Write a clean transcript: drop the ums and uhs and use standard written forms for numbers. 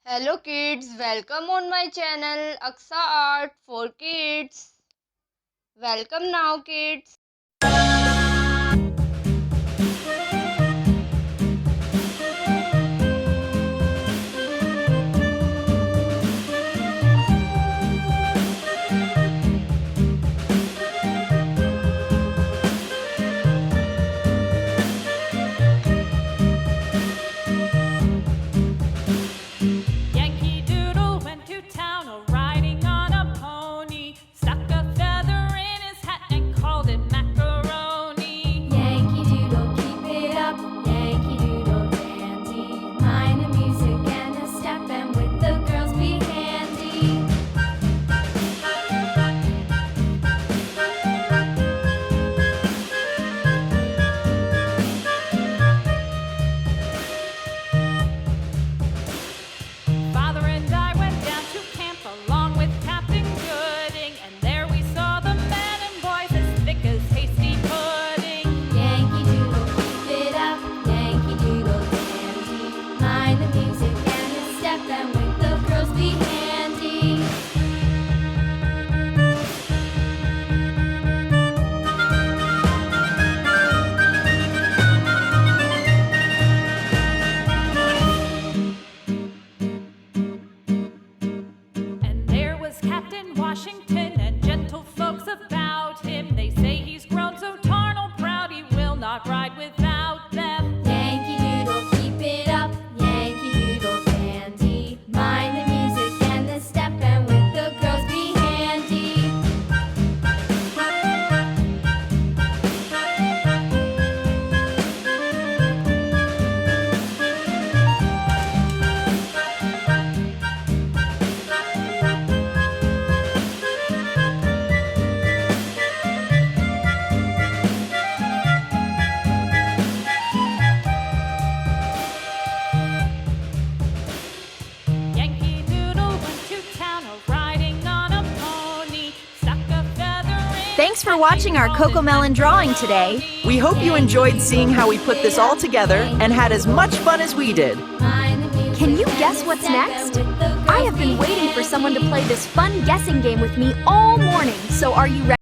Hello kids, welcome on my channel Aqsa Art for Kids. Welcome now kids. Yankee Doodle went to town riding on a pony, stuck a feather in his hat and called it macaroni. Yankee Doodle, keep it up, Yankee Doodle dandy. Mind the music and the step, and with the girls be handy. Father and I went down to camp along with Captain Gooding, and there we saw the men and boys as thick as hasty pudding. Yankee Doodle, keep it up, Yankee Doodle dandy. Mind the music and the step, and with the girls be handy. And there was Captain Washington and gentle folks about him. They say he's grown so tarnal proud he will not ride without them. Yankee Doodle, keep it up, Yankee Doodle dandy. Mind the music and the step, and with the girls be handy. Yankee Doodle went to town riding on a pony, stuck a feather in. Thanks for watching our Cocomelon drawing today. We hope you enjoyed seeing how we put this all together and had as much fun as we did. Can you guess what's next? I have been waiting for someone to play this fun guessing game with me all morning, so are you ready?